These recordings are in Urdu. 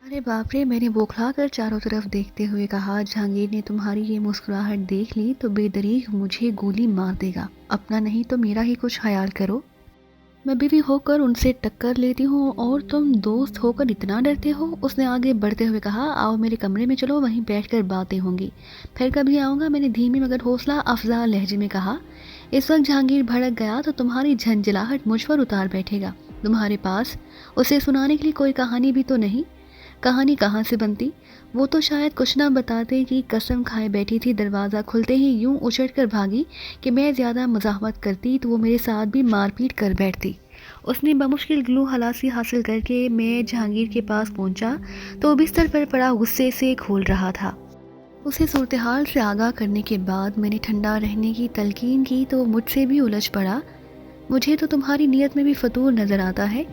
ارے باپ رے! میں نے بوکھلا کر چاروں طرف دیکھتے ہوئے کہا، جہانگیر نے تمہاری یہ مسکراہٹ دیکھ لی تو بے دریغ مجھے گولی مار دے گا، اپنا نہیں تو میرا ہی کچھ خیال کرو۔ میں بیوی ہو کر ان سے ٹکر لیتی ہوں اور تم دوست ہو کر اتنا ڈرتے ہو؟ اس نے آگے بڑھتے ہوئے کہا، آؤ میرے کمرے میں چلو، وہیں بیٹھ کر باتیں ہوں گی۔ پھر کبھی آؤں گا، میں نے دھیمی مگر حوصلہ افزا لہجے میں کہا۔ اس وقت جہانگیر بھڑک گیا تو تمہاری جھنجھلاہٹ مجھ پر اتار بیٹھے گا۔ تمہارے پاس اسے سنانے کے لیے کوئی کہانی بھی تو نہیں؟ کہانی کہاں سے بنتی؟ وہ تو شاید کچھ نہ بتاتے کی قسم کھائے بیٹھی تھی، دروازہ کھلتے ہی یوں اچھٹ کر بھاگی کہ میں زیادہ مزاحمت کرتی تو وہ میرے ساتھ بھی مار پیٹ کر بیٹھتی۔ اس نے بمشکل گلو ہلاسی حاصل کر کے میں جہانگیر کے پاس پہنچا تو وہ بستر پر پڑا غصے سے کھول رہا تھا۔ اسے صورتحال سے آگاہ کرنے کے بعد میں نے ٹھنڈا رہنے کی تلقین کی تو مجھ سے بھی الجھ پڑا۔ مجھے تو تمہاری نیت میں بھی فطور نظر آتا ہے۔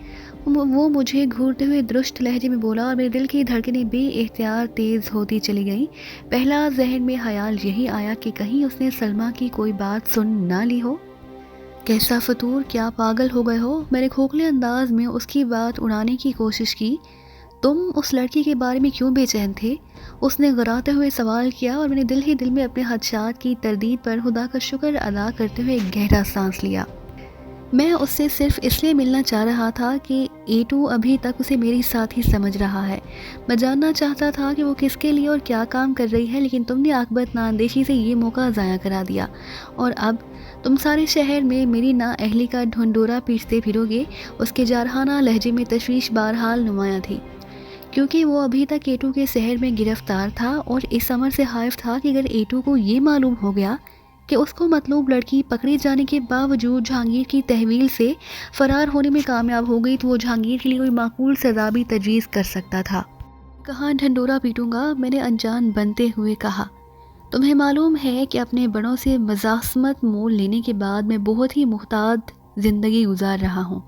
وہ مجھے گھورتے ہوئے درشت لہجے میں بولا اور میرے دل کی دھڑکنیں بے اختیار تیز ہوتی چلی گئیں۔ پہلا ذہن میں خیال یہی آیا کہ کہیں اس نے سلمیٰ کی کوئی بات سن نہ لی ہو۔ کیسا فطور، کیا پاگل ہو گئے ہو؟ میں نے کھوکھلے انداز میں اس کی بات اڑانے کی کوشش کی۔ تم اس لڑکی کے بارے میں کیوں بے چین تھے؟ اس نے غراتے ہوئے سوال کیا اور میں نے دل ہی دل میں اپنے خدشات کی تردید پر خدا کا شکر ادا کرتے ہوئے ایک گہرا سانس لیا۔ میں اس سے صرف اس لیے ملنا چاہ رہا تھا کہ ایٹو ابھی تک اسے میری ساتھی سمجھ رہا ہے۔ میں جاننا چاہتا تھا کہ وہ کس کے لیے اور کیا کام کر رہی ہے، لیکن تم نے عاقبت نااندیشی سے یہ موقع ضائع کرا دیا، اور اب تم سارے شہر میں میری نااہلی کا ڈھنڈورا پیٹتے پھرو گے۔ اس کے جارحانہ لہجے میں تشویش بہرحال نمایاں تھی، کیونکہ وہ ابھی تک ایٹو کے شہر میں گرفتار تھا اور اس امر سے خائف تھا کہ اگر ایٹو کو یہ معلوم ہو گیا کہ اس کو مطلوب لڑکی پکڑے جانے کے باوجود جہانگیر کی تحویل سے فرار ہونے میں کامیاب ہو گئی تو وہ جہانگیر کے لیے کوئی معقول سزا بھی تجویز کر سکتا تھا۔ کہاں ڈھنڈورا پیٹوں گا؟ میں نے انجان بنتے ہوئے کہا۔ تمہیں معلوم ہے کہ اپنے بڑوں سے مزاحمت مول لینے کے بعد میں بہت ہی محتاط زندگی گزار رہا ہوں،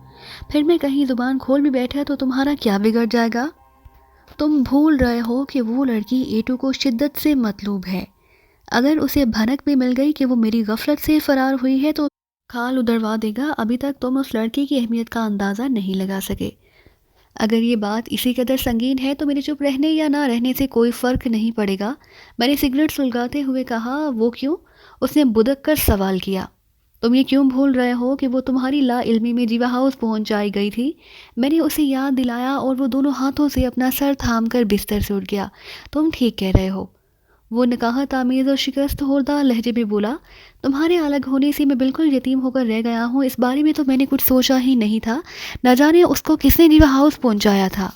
پھر میں کہیں زبان کھول بھی بیٹھا تو تمہارا کیا بگڑ جائے گا؟ تم بھول رہے ہو کہ وہ لڑکی ایٹو کو شدت سے مطلوب ہے۔ اگر اسے بھنک بھی مل گئی کہ وہ میری غفلت سے فرار ہوئی ہے تو کھال ادھڑوا دے گا۔ ابھی تک تم اس لڑکی کی اہمیت کا اندازہ نہیں لگا سکے۔ اگر یہ بات اسی قدر سنگین ہے تو میرے چپ رہنے یا نہ رہنے سے کوئی فرق نہیں پڑے گا۔ میں نے سگریٹ سلگاتے ہوئے کہا۔ وہ کیوں؟ اس نے بدک کر سوال کیا۔ تم یہ کیوں بھول رہے ہو کہ وہ تمہاری لا علمی میں جیوا ہاؤس پہنچائی گئی تھی؟ میں نے اسے یاد دلایا اور وہ دونوں ہاتھوں سے اپنا سر تھام کر بستر سے اٹھ گیا۔ تم ٹھیک کہہ رہے ہو، وہ نکاحت آمیز اور شکست خوردہ لہجے میں بولا۔ تمہارے الگ ہونے سے میں بالکل یتیم ہو کر رہ گیا ہوں، اس بارے میں تو میں نے کچھ سوچا ہی نہیں تھا۔ نہ جانے اس کو کس نے جیوا ہاؤس پہنچایا تھا۔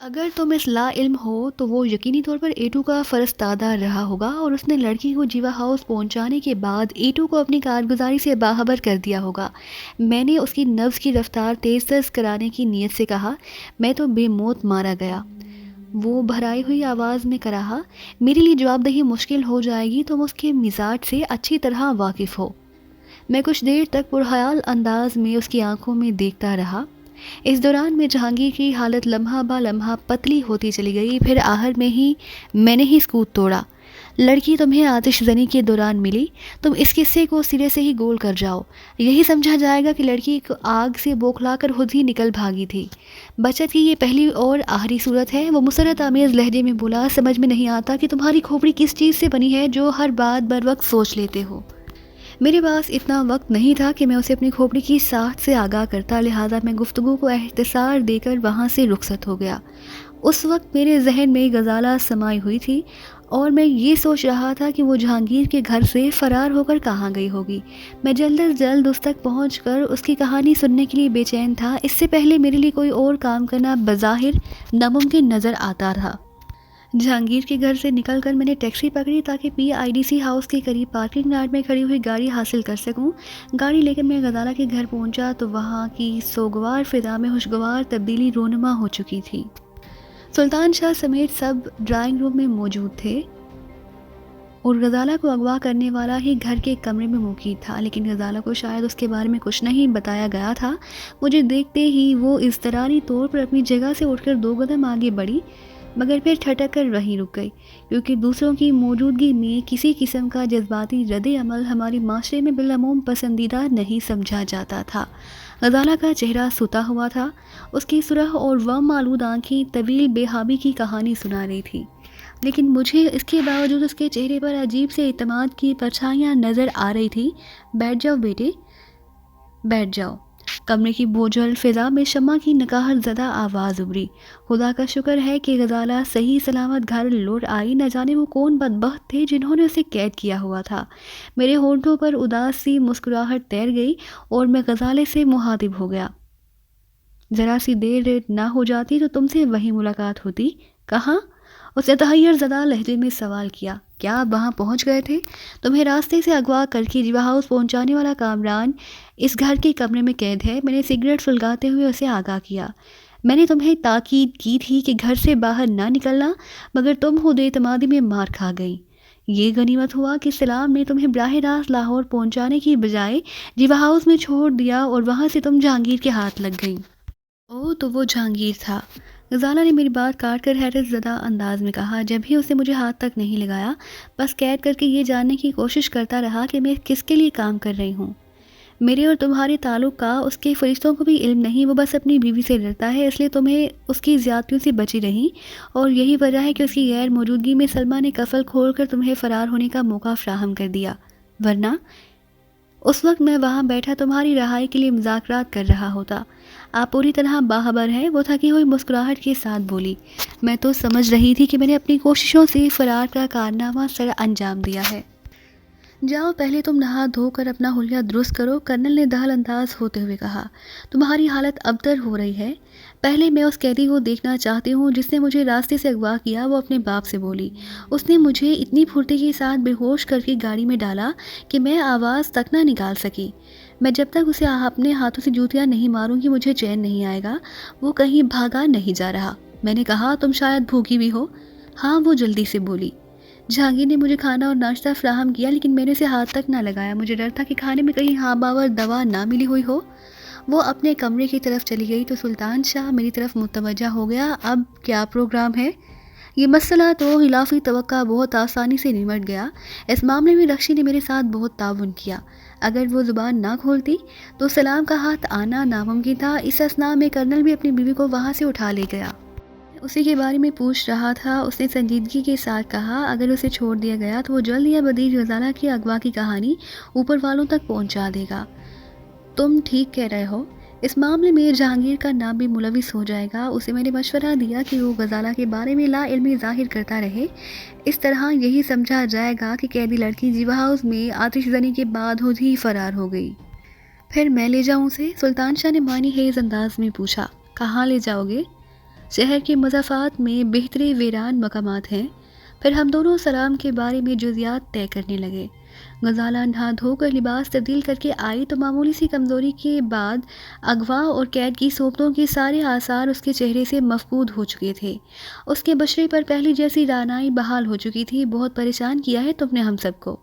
اگر تم اس لا علم ہو تو وہ یقینی طور پر ایٹو کا فرستادہ رہا ہوگا اور اس نے لڑکی کو جیوا ہاؤس پہنچانے کے بعد ایٹو کو اپنی کارگزاری سے باخبر کر دیا ہوگا۔ میں نے اس کی نبض کی رفتار تیز تیز کرانے کی نیت سے کہا۔ میں تو بے موت مارا گیا، وہ بھرائی ہوئی آواز میں کہا۔ میرے لیے جواب دہی مشکل ہو جائے گی، تم اس کے مزاج سے اچھی طرح واقف ہو۔ میں کچھ دیر تک پرخیال انداز میں اس کی آنکھوں میں دیکھتا رہا۔ اس دوران میں جہانگیر کی حالت لمحہ با لمحہ پتلی ہوتی چلی گئی۔ پھر آخر میں نے ہی سکوت توڑا۔ لڑکی تمہیں آتش زنی کے دوران ملی، تم اس قصے کو سرے سے ہی گول کر جاؤ۔ یہی سمجھا جائے گا کہ لڑکی کو آگ سے بوکھلا کر خود ہی نکل بھاگی تھی۔ بچت کی یہ پہلی اور آخری صورت ہے، وہ مسرت آمیز لہجے میں بولا۔ سمجھ میں نہیں آتا کہ تمہاری کھوپڑی کس چیز سے بنی ہے جو ہر بات بر وقت سوچ لیتے ہو۔ میرے پاس اتنا وقت نہیں تھا کہ میں اسے اپنی کھوپڑی کی ساخت سے آگاہ کرتا، لہٰذا میں گفتگو کو اختصار دے کر وہاں سے رخصت ہو گیا۔ اس وقت میرے ذہن میں غزالہ سمائی ہوئی تھی اور میں یہ سوچ رہا تھا کہ وہ جہانگیر کے گھر سے فرار ہو کر کہاں گئی ہوگی۔ میں جلد از جلد اس تک پہنچ کر اس کی کہانی سننے کے لیے بے چین تھا۔ اس سے پہلے میرے لیے کوئی اور کام کرنا بظاہر ناممکن نظر آتا تھا۔ جہانگیر کے گھر سے نکل کر میں نے ٹیکسی پکڑی تاکہ پی آئی ڈی سی ہاؤس کے قریب پارکنگ لاٹ میں کھڑی ہوئی گاڑی حاصل کر سکوں۔ گاڑی لے کر میں غزالہ کے گھر پہنچا تو وہاں کی سوگوار فضا میں خوشگوار تبدیلی رونما ہو چکی تھی۔ سلطان شاہ سمیت سب ڈرائنگ روم میں موجود تھے اور غزالہ کو اغوا کرنے والا ہی گھر کے کمرے میں موقوف تھا، لیکن غزالہ کو شاید اس کے بارے میں کچھ نہیں بتایا گیا تھا۔ مجھے دیکھتے ہی وہ اضطراری طور پر اپنی جگہ سے اٹھ کر 2 قدم آگے بڑھی، مگر پھر ٹھٹک کر وہیں رک گئی، کیونکہ دوسروں کی موجودگی میں کسی قسم کا جذباتی رد عمل ہمارے معاشرے میں بالعموم پسندیدہ نہیں سمجھا جاتا تھا۔ غزالہ کا چہرہ سوتا ہوا تھا، اس کی سرخ اور وم آلود آنکھیں طویل بے حابی کی کہانی سنا رہی تھی، لیکن مجھے اس کے باوجود اس کے چہرے پر عجیب سے اعتماد کی پرچھائیاں نظر آ رہی تھی۔ بیٹھ جاؤ بیٹے، بیٹھ جاؤ۔ کمرے کی بوجھل فضا میں شمع کی نکاہت زدہ آواز ابھری۔ خدا کا شکر ہے کہ غزالہ صحیح سلامت گھر لوٹ آئی، نہ جانے وہ کون بدبخت تھے جنہوں نے اسے قید کیا ہوا تھا۔ میرے ہونٹوں پر اداس سی مسکراہٹ تیر گئی اور میں غزالے سے مخاطب ہو گیا۔ ذرا سی دیر نہ ہو جاتی تو تم سے وہی ملاقات ہوتی۔ کہاں؟ اس نے تحیر زدہ لہجے میں سوال کیا۔ کیا آپ وہاں پہنچ گئے تھے؟ تمہیں راستے سے اغوا کر کے ریوا ہاؤس پہنچانے والا کامران اس گھر کے کمرے میں قید ہے۔ میں نے سگریٹ سلگاتے ہوئے اسے آگاہ کیا۔ میں نے تمہیں تاکید کی تھی کہ گھر سے باہر نہ نکلنا، مگر تم خود اعتمادی میں مار کھا گئی۔ یہ غنیمت ہوا کہ سلام نے تمہیں براہ راست لاہور پہنچانے کی بجائے ریوا ہاؤس میں چھوڑ دیا اور وہاں سے تم جہانگیر کے ہاتھ لگ گئی۔ او تو وہ جہانگیر تھا۔ غزالہ نے میری بات کاٹ کر حیرت زدہ انداز میں کہا۔ جب بھی اسے مجھے ہاتھ تک نہیں لگایا، بس قید کر کے یہ جاننے کی کوشش کرتا رہا کہ میں کس کے لیے کام کر رہی ہوں۔ میرے اور تمہارے تعلق کا اس کے فرشتوں کو بھی علم نہیں، وہ بس اپنی بیوی سے ڈرتا ہے، اس لیے تمہیں اس کی زیادتیوں سے بچی رہی، اور یہی وجہ ہے کہ اس کی غیر موجودگی میں سلمہ نے کفل کھول کر تمہیں فرار ہونے کا موقع فراہم کر دیا، ورنہ اس وقت میں وہاں بیٹھا تمہاری رہائی کے لیے مذاکرات کر رہا ہوتا۔ آپ پوری طرح باخبر ہیں، وہ تھکی ہوئی مسکراہٹ کے ساتھ بولی۔ میں تو سمجھ رہی تھی کہ میں نے اپنی کوششوں سے فرار کا کارنامہ سر انجام دیا ہے۔ جاؤ پہلے تم نہا دھو کر اپنا حلیہ درست کرو، کرنل نے دہل انداز ہوتے ہوئے کہا۔ تمہاری حالت ابتر ہو رہی ہے۔ پہلے میں اس قیدی کو دیکھنا چاہتی ہوں جس نے مجھے راستے سے اغوا کیا، وہ اپنے باپ سے بولی۔ اس نے مجھے اتنی پھرتی کے ساتھ بے ہوش کر کے گاڑی میں ڈالا کہ میں آواز تک نہ نکال سکی۔ میں جب تک اسے اپنے ہاتھوں سے جوتیاں نہیں ماروں گی مجھے چین نہیں آئے گا۔ وہ کہیں بھاگا نہیں جا رہا۔ میں نے کہا تم شاید بھوکی بھی ہو۔ ہاں، وہ جلدی سے بولی۔ جہانگیر نے مجھے کھانا اور ناشتہ فراہم کیا، لیکن میں نے اسے ہاتھ تک نہ لگایا۔ مجھے ڈر تھا کہ کھانے میں کہیں ہاں باور دوا نہ ملی ہوئی ہو۔ وہ اپنے کمرے کی طرف چلی گئی تو سلطان شاہ میری طرف متوجہ ہو گیا۔ اب کیا پروگرام ہے؟ یہ مسئلہ تو خلافی توقع بہت آسانی سے نمٹ گیا۔ اس معاملے میں رخشی نے میرے ساتھ بہت تعاون کیا۔ اگر وہ زبان نہ کھولتی تو سلام کا ہاتھ آنا ناممکن تھا۔ اس اثناء میں کرنل بھی اپنی بیوی کو وہاں سے اٹھا لے گیا۔ اسی کے بارے میں پوچھ رہا تھا۔ اس نے سنجیدگی کے ساتھ کہا، اگر اسے چھوڑ دیا گیا تو وہ جلد یا بدیر غزالہ کی اغوا کی کہانی اوپر والوں تک پہنچا دے گا۔ تم ٹھیک کہہ رہے ہو۔ اس معاملے میں جہانگیر کا نام بھی ملوث ہو جائے گا۔ اسے میں نے مشورہ دیا کہ وہ غزالہ کے بارے میں لا علمی ظاہر کرتا رہے۔ اس طرح یہی سمجھا جائے گا کہ قیدی لڑکی ریوا ہاؤس میں آتش زنی کے بعد خود ہی فرار ہو گئی۔ پھر میں لے جاؤں اسے؟ سلطان شاہ نے معنی خیز انداز میں پوچھا۔ کہاں لے جاؤ گے؟ شہر کے مضافات میں بہترے ویران مقامات ہیں۔ پھر ہم دونوں سلام کے بارے میں جزیات طے کرنے لگے۔ غزالہ نہا دھو کر لباس تبدیل کر کے آئی تو معمولی سی کمزوری کے بعد اغوا اور قید کی صحبتوں کے سارے آثار اس کے چہرے سے مفقود ہو چکے تھے۔ اس کے بشرے پر پہلی جیسی رعنائی بحال ہو چکی تھی۔ بہت پریشان کیا ہے تم نے ہم سب کو،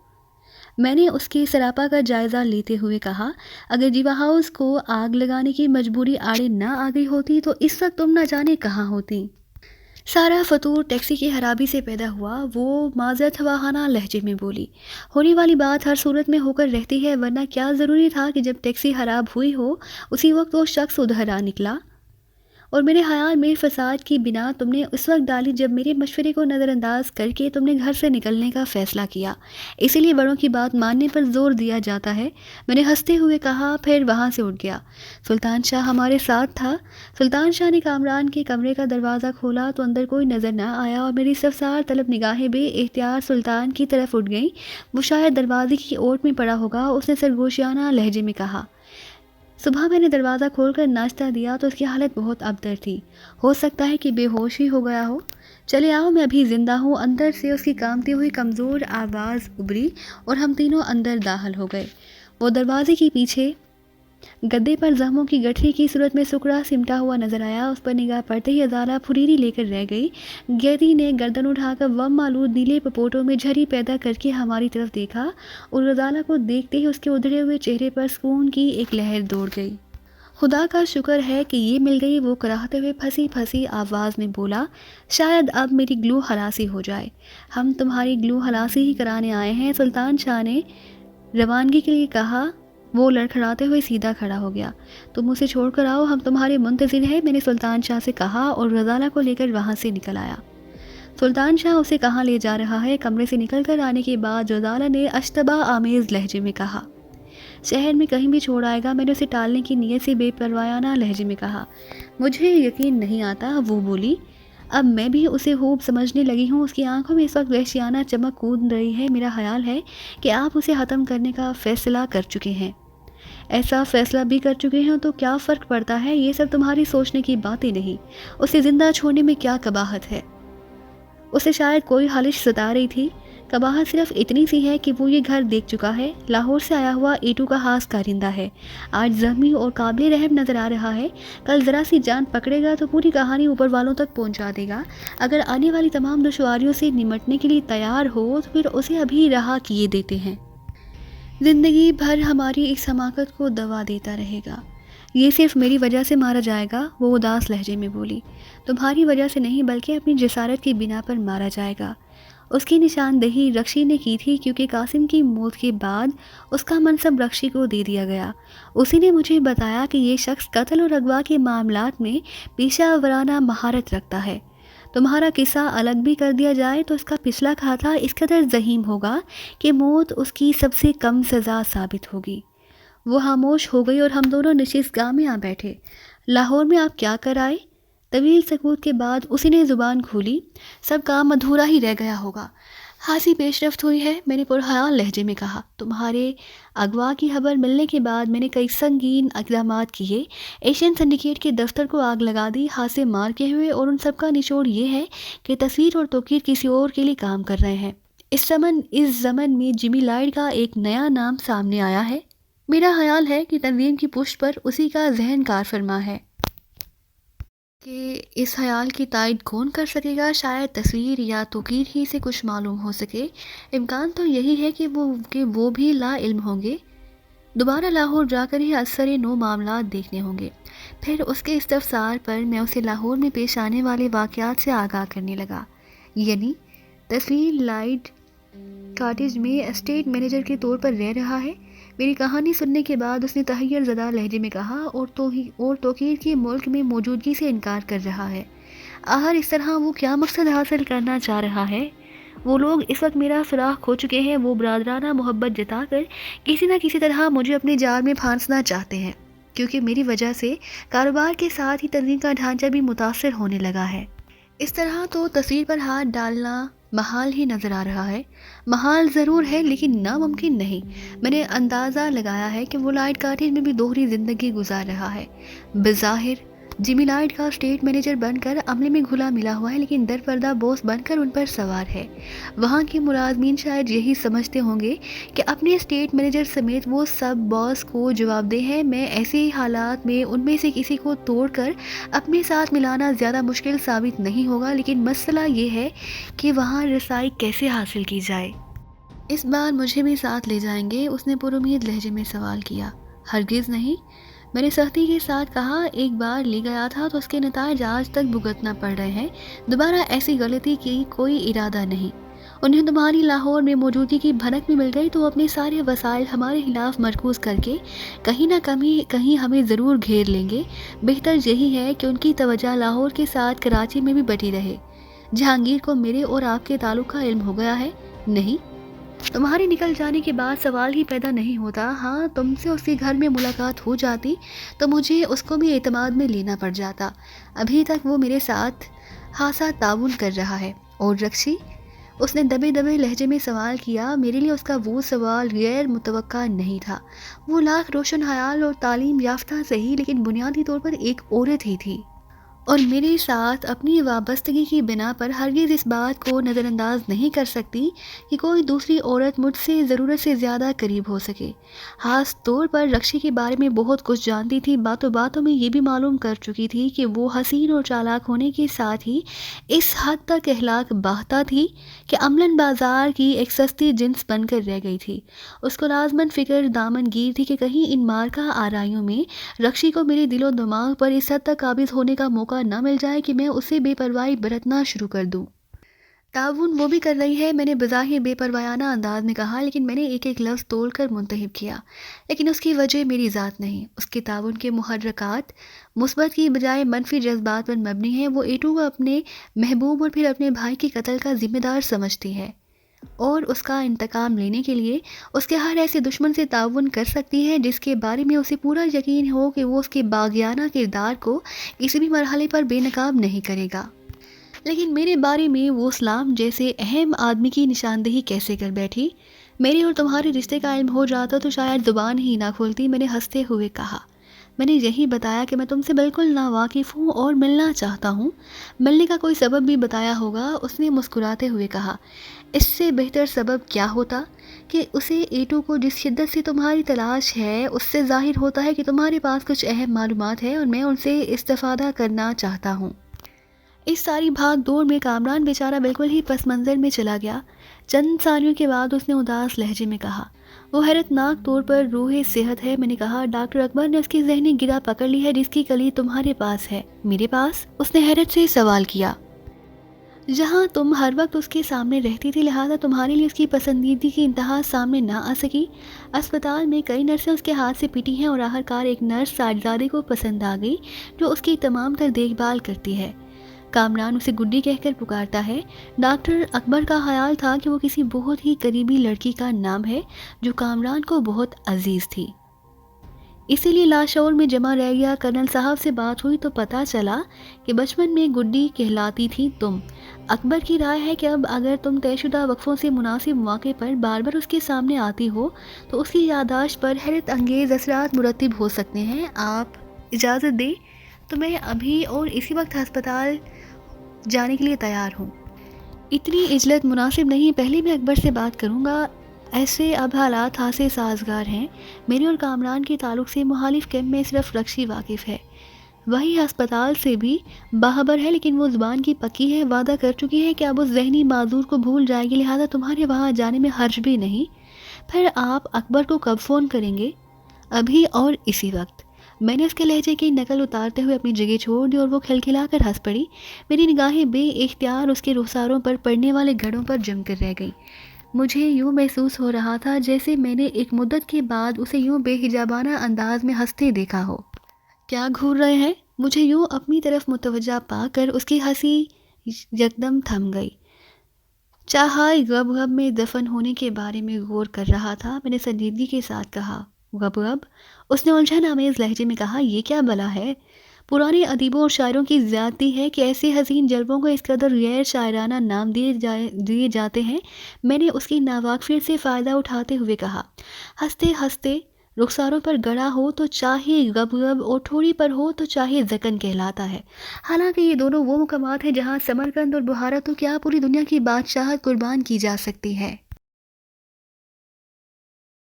میں نے اس کے سراپا کا جائزہ لیتے ہوئے کہا۔ اگر ریوا ہاؤس کو آگ لگانے کی مجبوری آڑے نہ آ گئی ہوتی تو اس وقت تم نہ جانے کہاں ہوتی۔ سارا فطور ٹیکسی کی خرابی سے پیدا ہوا، وہ معذرت خواہانہ لہجے میں بولی۔ ہونے والی بات ہر صورت میں ہو کر رہتی ہے، ورنہ کیا ضروری تھا کہ جب ٹیکسی خراب ہوئی ہو اسی وقت وہ شخص ادھر آ نکلا؟ اور میرے خیال میں فساد کی بنا تم نے اس وقت ڈالی جب میرے مشورے کو نظر انداز کر کے تم نے گھر سے نکلنے کا فیصلہ کیا۔ اسی لیے بڑوں کی بات ماننے پر زور دیا جاتا ہے، میں نے ہنستے ہوئے کہا، پھر وہاں سے اٹھ گیا۔ سلطان شاہ ہمارے ساتھ تھا۔ سلطان شاہ نے کامران کے کمرے کا دروازہ کھولا تو اندر کوئی نظر نہ آیا اور میری استفسار طلب نگاہیں بے اختیار سلطان کی طرف اٹھ گئیں۔ وہ شاید دروازے کی اوٹ میں پڑا ہوگا، اس نے سرگوشیانہ لہجے میں کہا۔ صبح میں نے دروازہ کھول کر ناشتہ دیا تو اس کی حالت بہت ابتر تھی، ہو سکتا ہے کہ بے ہوش ہی ہو گیا ہو۔ چلے آؤ، میں ابھی زندہ ہوں۔ اندر سے اس کی کانپتی ہوئی کمزور آواز ابھری اور ہم تینوں اندر داخل ہو گئے۔ وہ دروازے کے پیچھے گدے پر زخموں کی گٹھری کی صورت میں سکڑا سمٹا ہوا نظر آیا۔ اس پر نگاہ پڑتے ہی غزالہ پھریری لے کر رہ گئی۔ قیدی نے گردن اٹھا کر وم آلود نیلے پپوٹوں میں جھری پیدا کر کے ہماری طرف دیکھا اور غزالہ کو دیکھتے ہی اس کے ادھڑے ہوئے چہرے پر سکون کی ایک لہر دوڑ گئی۔ خدا کا شکر ہے کہ یہ مل گئی، وہ کراہتے ہوئے پھنسی پھنسی آواز میں بولا۔ شاید اب میری گلو خلاصی ہو جائے۔ ہم تمہاری گلو خلاصی ہی کرانے آئے ہیں، سلطان شاہ نے روانگی کے لیے کہا۔ وہ لڑکھڑاتے ہوئے سیدھا کھڑا ہو گیا۔ تم اسے چھوڑ کر آؤ، ہم تمہارے منتظر ہیں، میں نے سلطان شاہ سے کہا اور غزالہ کو لے کر وہاں سے نکل آیا۔ سلطان شاہ اسے کہاں لے جا رہا ہے؟ کمرے سے نکل کر آنے کے بعد غزالہ نے اشتباہ آمیز لہجے میں کہا۔ شہر میں کہیں بھی چھوڑ آئے گا، میں نے اسے ٹالنے کی نیت سے بے پروایانہ لہجے میں کہا۔ مجھے یقین نہیں آتا، وہ بولی۔ اب میں بھی اسے خوب سمجھنے لگی ہوں، اس کی آنکھوں میں اس وقت وحشیانہ چمک کود رہی ہے۔ میرا خیال ہے کہ آپ اسے ختم کرنے کا فیصلہ کر چکے ہیں۔ ایسا فیصلہ بھی کر چکے ہیں تو کیا فرق پڑتا ہے؟ یہ سب تمہاری سوچنے کی باتیں نہیں۔ اسے زندہ چھوڑنے میں کیا قباحت ہے؟ اسے شاید کوئی خالش ستا رہی تھی۔ قباحت صرف اتنی سی ہے کہ وہ یہ گھر دیکھ چکا ہے، لاہور سے آیا ہوا ایٹو کا خاص کارندہ ہے، آج زخمی اور قابل رحم نظر آ رہا ہے، کل ذرا سی جان پکڑے گا تو پوری کہانی اوپر والوں تک پہنچا دے گا۔ اگر آنے والی تمام دشواریوں سے نمٹنے کے لیے تیار ہو تو پھر اسے ابھی رہا کیے دیتے ہیں۔ زندگی بھر ہماری اس حماقت کو دوا دیتا رہے گا۔ یہ صرف میری وجہ سے مارا جائے گا، وہ اداس لہجے میں بولی۔ تمہاری وجہ سے نہیں بلکہ اپنی جسارت کی بنا پر مارا جائے گا۔ اس کی نشاندہی رکشی نے کی تھی، کیونکہ قاسم کی موت کے بعد اس کا منصب رکشی کو دے دیا گیا۔ اسی نے مجھے بتایا کہ یہ شخص قتل اور اغوا کے معاملات میں پیشہ ورانہ مہارت رکھتا ہے۔ تمہارا قصہ الگ بھی کر دیا جائے تو اس کا پچھلا کھاتہ اس قدر ذہیم ہوگا کہ موت اس کی سب سے کم سزا ثابت ہوگی۔ وہ خاموش ہو گئی اور ہم دونوں نشست گاہ میں آ بیٹھے۔ لاہور میں آپ کیا کر آئے؟ طویل سکوت کے بعد اسی نے زبان کھولی۔ سب کام ادھورا ہی رہ گیا ہوگا۔ خاصی پیش رفت ہوئی ہے، میں نے پرخیال لہجے میں کہا۔ تمہارے اغوا کی خبر ملنے کے بعد میں نے کئی سنگین اقدامات کیے۔ ایشین سنڈیکیٹ کے دفتر کو آگ لگا دی، ہاتھ سے مار کے ہوئے، اور ان سب کا نچوڑ یہ ہے کہ تصویر اور توقیر کسی اور کے لیے کام کر رہے ہیں۔ اس زمن میں جمی لائٹ کا ایک نیا نام سامنے آیا ہے۔ میرا خیال ہے کہ تنظیم کی پشت پر اسی کا ذہن کار فرما ہے۔ کہ اس خیال کی تائید کون کر سکے گا؟ شاید تصویر یا توقیر ہی سے کچھ معلوم ہو سکے۔ امکان تو یہی ہے کہ وہ بھی لا علم ہوں گے۔ دوبارہ لاہور جا کر ہی اثر نو معاملات دیکھنے ہوں گے۔ پھر اس کے استفسار پر میں اسے لاہور میں پیش آنے والے واقعات سے آگاہ کرنے لگا۔ یعنی تصویر لائٹ کاٹیج میں اسٹیٹ مینیجر کے طور پر رہ رہا ہے۔ میری کہانی سننے کے بعد اس نے تحیر زدہ لہجے میں کہا، اور توقیر کی ملک میں موجودگی سے انکار کر رہا ہے۔ آخر اس طرح وہ کیا مقصد حاصل کرنا چاہ رہا ہے؟ وہ لوگ اس وقت میرا سراغ کھو چکے ہیں، وہ برادرانہ محبت جتا کر کسی نہ کسی طرح مجھے اپنے جال میں پھانسنا چاہتے ہیں، کیونکہ میری وجہ سے کاروبار کے ساتھ ہی تنظیم کا ڈھانچہ بھی متاثر ہونے لگا ہے۔ اس طرح تو تصویر پر ہاتھ ڈالنا محال ہی نظر آ رہا ہے۔ محال ضرور ہے لیکن ناممکن نہیں۔ میں نے اندازہ لگایا ہے کہ وہ لائٹ کاٹیج میں بھی دوہری زندگی گزار رہا ہے۔ بظاہر جمی لائٹ کا اسٹیٹ مینیجر بن کر عملے میں گھلا ملا ہوا ہے، لیکن در پردہ بوس بن کر ان پر سوار ہے۔ وہاں کے ملازمین شاید یہی سمجھتے ہوں گے کہ اپنے اسٹیٹ مینیجر سمیت وہ سب باس کو جواب دہ ہیں۔ میں ایسے حالات میں ان میں سے کسی کو توڑ کر اپنے ساتھ ملانا زیادہ مشکل ثابت نہیں ہوگا، لیکن مسئلہ یہ ہے کہ وہاں رسائی کیسے حاصل کی جائے۔ اس بار مجھے بھی ساتھ لے جائیں گے؟ اس نے پرامید لہجے میں سوال کیا۔ ہرگز نہیں، میں نے سختی کے ساتھ کہا۔ ایک بار لے گیا تھا تو اس کے نتائج آج تک بھگتنا پڑ رہے ہیں۔ دوبارہ ایسی غلطی کی کوئی ارادہ نہیں۔ انہیں تمہاری لاہور میں موجودگی کی بھنک بھی مل گئی تو اپنے سارے وسائل ہمارے خلاف مرکوز کر کے کہیں نہ کہیں ہمیں ضرور گھیر لیں گے۔ بہتر یہی ہے کہ ان کی توجہ لاہور کے ساتھ کراچی میں بھی بٹی رہے۔ جہانگیر کو میرے اور آپ کے تعلق کا علم ہو گیا ہے؟ نہیں۔ تمہارے نکل جانے کے بعد سوال ہی پیدا نہیں ہوتا۔ ہاں، تم سے اس کے گھر میں ملاقات ہو جاتی تو مجھے اس کو بھی اعتماد میں لینا پڑ جاتا۔ ابھی تک وہ میرے ساتھ خاصا تعاون کر رہا ہے۔ اور رکشی؟ اس نے دبے لہجے میں سوال کیا۔ میرے لیے اس کا وہ سوال غیر متوقع نہیں تھا۔ وہ لاکھ روشن خیال اور تعلیم یافتہ صحیح، لیکن بنیادی طور پر ایک عورت ہی تھی، اور میرے ساتھ اپنی وابستگی کی بنا پر ہرگز اس بات کو نظر انداز نہیں کر سکتی کہ کوئی دوسری عورت مجھ سے ضرورت سے زیادہ قریب ہو سکے۔ خاص طور پر رکشی کے بارے میں بہت کچھ جانتی تھی۔ باتوں میں یہ بھی معلوم کر چکی تھی کہ وہ حسین اور چالاک ہونے کے ساتھ ہی اس حد تک اخلاق باختہ تھی کہ عملاً بازار کی ایک سستی جنس بن کر رہ گئی تھی۔ اس کو لازماً فکر دامن گیر تھی کہ کہیں ان مارکہ آرائیوں میں رکشی کو میرے دل و دماغ پر اس حد تک قابض ہونے کا موقع نہ مل جائے کہ میں اسے بے پرواہی برتنا شروع کر دوں۔ تعاون وہ بھی کر رہی ہے، میں نے بظاہر بے پروایانہ انداز میں کہا، لیکن میں نے ایک ایک لفظ تول کر منتخب کیا، لیکن اس کی وجہ میری ذات نہیں، اس کے تعاون کے محرکات مثبت کی بجائے منفی جذبات پر مبنی ہیں۔ وہ ایٹو کو اپنے محبوب اور پھر اپنے بھائی کے قتل کا ذمہ دار سمجھتی ہے اور اس کا انتقام لینے کے لیے اس کے ہر ایسے دشمن سے تعاون کر سکتی ہے جس کے بارے میں اسے پورا یقین ہو کہ وہ اس کے باغیانہ کردار کو کسی بھی مرحلے پر بے نقاب نہیں کرے گا۔ لیکن میرے بارے میں وہ اسلام جیسے اہم آدمی کی نشاندہی کیسے کر بیٹھی؟ میرے اور تمہارے رشتے کا علم ہو جاتا تو شاید زبان ہی نہ کھولتی، میں نے ہنستے ہوئے کہا۔ میں نے یہی بتایا کہ میں تم سے بالکل ناواقف ہوں اور ملنا چاہتا ہوں۔ ملنے کا کوئی سبب بھی بتایا ہوگا، اس نے مسکراتے ہوئے کہا۔ اس سے بہتر سبب کیا ہوتا کہ اسے ایٹو کو جس شدت سے تمہاری تلاش ہے اس سے ظاہر ہوتا ہے کہ تمہارے پاس کچھ اہم معلومات ہے اور میں ان سے استفادہ کرنا چاہتا ہوں۔ اس ساری بھاگ دوڑ میں کامران بیچارہ بالکل ہی پس منظر میں چلا گیا۔ چند ثانیوں کے بعد اس نے اداس لہجے میں کہا، وہ حیرت ناک طور پر روح صحت ہے۔ میں نے کہا، ڈاکٹر اکبر نے اس کی ذہنی گرہ پکڑ لی ہے جس کی کلی تمہارے پاس ہے۔ میرے پاس؟ اس نے حیرت سے سوال کیا۔ جہاں تم ہر وقت اس کے سامنے رہتی تھی، لہٰذا تمہارے لیے اس کی پسندیدگی کی انتہا سامنے نہ آ سکی۔ اسپتال میں کئی نرسیں اس کے ہاتھ سے پٹی ہیں اور آخرکار ایک نرس ساجزادے کو پسند آ گئی جو اس کی تمام تر دیکھ بھال کرتی ہے۔ کامران اسے گڈی کہہ کر پکارتا ہے۔ ڈاکٹر اکبر کا خیال تھا کہ وہ کسی بہت ہی قریبی لڑکی کا نام ہے جو کامران کو بہت عزیز تھی، اسی لیے لاشعور میں جمع رہ گیا۔ کرنل صاحب سے بات ہوئی تو پتہ چلا کہ بچپن میں گڈی کہلاتی تھی تم۔ اکبر کی رائے ہے کہ اب اگر تم طے شدہ وقفوں سے مناسب مواقع پر بار بار اس کے سامنے آتی ہو تو اس کی یادداشت پر حیرت انگیز اثرات مرتب ہو سکتے ہیں۔ آپ اجازت دیں تو میں ابھی اور اسی وقت ہسپتال جانے کے لیے تیار ہوں۔ اتنی عجلت مناسب نہیں، پہلے میں اکبر سے بات کروں گا۔ ایسے اب حالات ہاں سے سازگار ہیں۔ میرے اور کامران کے تعلق سے مخالف کیمپ میں صرف رکشی واقف ہے، وہی ہسپتال سے بھی باخبر ہے، لیکن وہ زبان کی پکی ہے، وعدہ کر چکی ہے کہ اب اس ذہنی معذور کو بھول جائے گی، لہٰذا تمہارے وہاں جانے میں حرج بھی نہیں۔ پھر آپ اکبر کو کب فون کریں گے؟ ابھی اور اسی وقت۔ میں نے اس کے لہجے کی نقل اتارتے ہوئے اپنی جگہ چھوڑ دی اور وہ کھلکھلا کر ہنس پڑی۔ میری نگاہیں بے اختیار اس کے رخساروں پر پڑنے والے گھڑوں پر جم کر رہ گئیں۔ مجھے یوں محسوس ہو رہا تھا جیسے میں نے ایک مدت کے بعد اسے یوں بے حجابانہ انداز میں ہنستے دیکھا ہو۔ کیا گھور رہے ہیں؟ مجھے یوں اپنی طرف متوجہ پا کر اس کی ہنسی یکدم تھم گئی۔ چاہائے غب غب میں دفن ہونے کے بارے میں غور کر رہا تھا، میں نے سنجیدگی کے ساتھ کہا۔ غب غب؟ اس نے الجھن آمیز لہجے میں کہا، یہ کیا بلا ہے؟ پرانے ادیبوں اور شاعروں کی زیادتی ہے کہ ایسے حسین جلووں کو اس قدر غیر شاعرانہ نام دیے جاتے ہیں۔ میں نے اس کی ناواقفیت سے فائدہ اٹھاتے ہوئے کہا۔ ہنستے ہنستے رخساروں پر گڑا ہو تو چاہے غب غب اور ٹھوڑی پر ہو تو چاہے زکن کہلاتا ہے۔ حالانکہ یہ دونوں وہ مقامات ہیں جہاں سمرقند اور بہارا تو کیا پوری دنیا کی بادشاہت قربان کی جا سکتی ہے۔